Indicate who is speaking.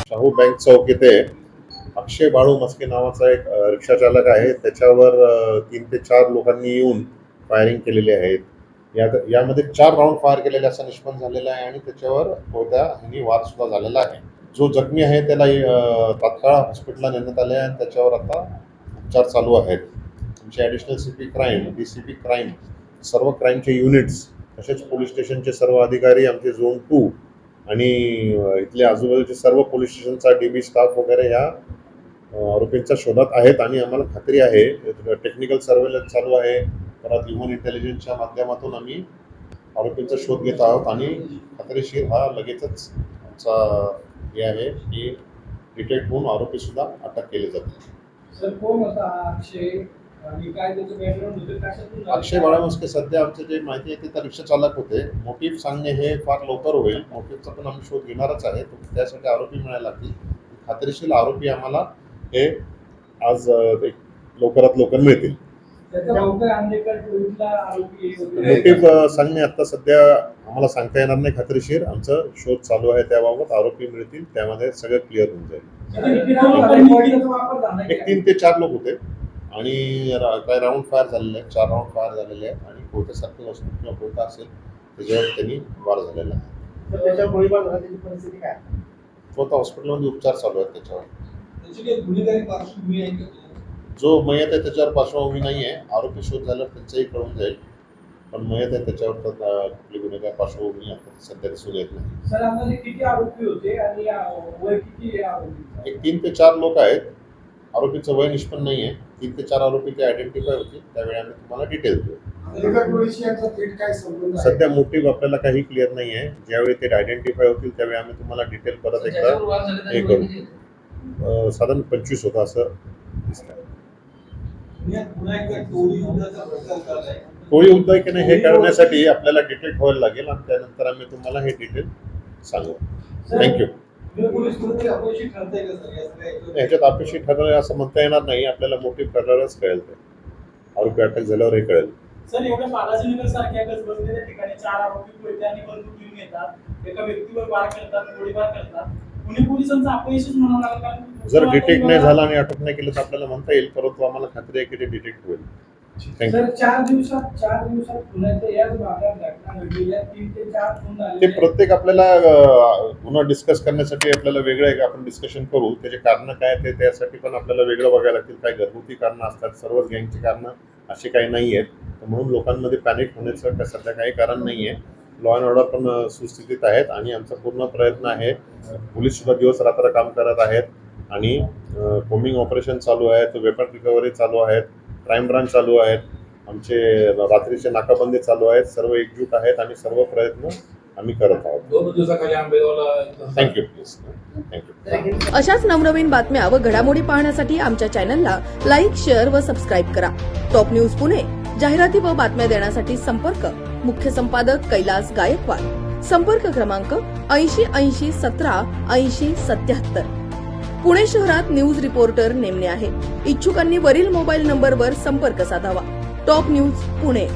Speaker 1: Shahu bank चौक येथे अक्षय बाळू मस्के नावाचा एक रिक्षा चालक आहे. त्याच्यावर 3 ते 4 लोकांनी येऊन फायरिंग केलेली आहेत. यामध्ये 4 राऊंड फायर केलेले असं निष्पन्न झालेलं आहे आणि त्याच्यावर कोणत्याही वार सुद्धा झालेला आहे. जो जखमी आहे त्याला तात्काळ हॉस्पिटलला नेण्यात आले आहे आणि त्याच्यावर आता उपचार चालू आहेत. आमचे additional CP crime, DCP crime, सर्व क्राईमचे युनिट्स तसेच पोलीस स्टेशनचे सर्व अधिकारी, आमचे झोन 2 आणि इथले आजूबाजूचे सर्व पोलीस स्टेशनचा डीबी स्टाफ वगैरे या आरोपींच्या शोधात आहेत आणि आम्हाला खात्री आहे टेक्निकल सर्वेलन्स चालू आहे. परत ह्युमन इंटेलिजन्सच्या माध्यमातून आम्ही आरोपींचा शोध घेत आहोत आणि खात्रीशीर हा लगेचच आमचा हे आहे की डिटेक्ट होऊन आरोपी सुद्धा अटक केले जातील.
Speaker 2: सर कोण होता अक्षय आणि काय त्याचं बॅकग्राऊंड होतं कशातून?
Speaker 1: अक्षय बाळू मस्के सध्या आमचे जे माहिती आहे ते रिक्षा चालक होते. मोटिव्ह सांगणे हे फार लवकर होईल. मोटिव्हचा पण आम्ही शोध घेणारच आहे. त्यासाठी आरोपी मिळायला लागतील. खात्रीशीर आरोपी आम्हाला हे आज लवकरात लवकर मिळतील. मोटिव्ह सांगणे आता सध्या आम्हाला सांगता येणार नाही. खात्रीशीर आमचं शोध चालू आहे त्याबाबत. आरोपी मिळतील त्यामध्ये सगळं क्लिअर होऊन जाईल. 3 ते 4 लोक होते आणि काय राऊंड फायर झालेले आहेत. 4 राऊंड फायर झालेले आहेत आणि कोणत्यासारखी वस्तू किंवा कोणता असेल त्याच्यावर त्यांनी वार झालेला आहे. तो आता हॉस्पिटलमध्ये उपचार चालू आहेत त्याच्यावर. जो मयत आहे त्याच्यावर पार्श्वभूमी नाही आहे. आरोपी शोध झाल्यावर त्यांचंही कळून जाईल. पण मयत आहे त्याच्यावर तर कुठली गुन्हेगार पार्श्वभूमी आता सध्या दिसून येत नाही. एक 3 ते 4 लोक आहेत. आरोपीचं वय निष्पन्न नाही आहे. 3 ते 4 आरोपी ते आयडेंटिफाय होतील त्यावेळी आम्ही तुम्हाला डिटेल देऊ. सध्या मोटिव्ह आपल्याला काही क्लिअर नाही आहे. ज्यावेळी ते आयडेंटिफाय होतील त्यावेळी आम्ही तुम्हाला डिटेल परत एकदा हे करू. साधारण 25 होता असं दिसतं. टोळी उद्योगने हे करण्यासाठी आपल्याला डिटेक्ट व्हायला लागेल आणि त्यानंतर आम्ही तुम्हाला हे डिटेल सांगू. थँक्यू. ह्याच्यात अपयशी ठरलं असं म्हणता येणार नाही. आपल्याला मोटिव्ह ठरल्यावरच कळेल. ते आरोपी अटक झाल्यावर हे कळेल.
Speaker 2: सर एवढ्या बालाजीनगर सारख्या गजबजलेल्या ठिकाणी 4 आरोपी पळते आणि बंदूक घेऊन येतात. एका व्यक्तीवर वार करतात, गोळीबार करतात. पुणे पोलिसांचं अपयशच म्हणावं लागेल.
Speaker 1: जर डिटेक्ट नाही झाला आणि अटक नाही केलं तर आपल्याला म्हणता येईल. परंतु आम्हाला खात्री आहे की ते डिटेक्ट होईल.
Speaker 2: सर 4 दिवसात पुण्याच्या याच भागात घटना घडलेल्या 3 ते 4 खून झाले.
Speaker 1: ते प्रत्येक आपल्याला गुन्हा डिस्कस करण्यासाठी आपल्याला वेगळं आपण डिस्कशन करू. त्याचे कारण काय ते त्यासाठी पण आपल्याला वेगळं बघायला लागतील. काही घरगुती कारणं असतात. सर्वच गँगची कारणं अशी काही नाही आहेत. म्हणून लोकांमध्ये पॅनिक होण्याचं सध्या काही कारण नाही आहे. लॉ अँड ऑर्डर पण सुस्थितीत आहेत आणि आमचा पूर्ण प्रयत्न आहे. पोलीस सुद्धा दिवस रात्र काम करत आहेत आणि कोमिंग ऑपरेशन चालू आहेत. वेपन रिकव्हरी चालू आहेत. क्राईम ब्रांच चालू आहेत. आमचे रात्रीचे नाकाबंदी चालू आहेत. सर्व एकजूट आहेत आणि सर्व प्रयत्न आम्ही करत आहोत.
Speaker 3: 2 दिवसाखाली आंबेगावला.
Speaker 1: Thank you please. थँक्यू.
Speaker 4: अशाच नवनवीन बातम्या व घडामोडी पाहण्यासाठी आमच्या चॅनलला लाईक, शेअर व सबस्क्राईब करा. टॉप न्यूज पुणे जाहिराती व बातम्या देण्यासाठी संपर्क मुख्य संपादक कैलास गायकवाड. संपर्क क्रमांक 8080178077. पुणे शहरात न्यूज रिपोर्टर नेमणे आहे. इच्छुकांनी वरील मोबाईल नंबरवर संपर्क साधावा. Top news Pune.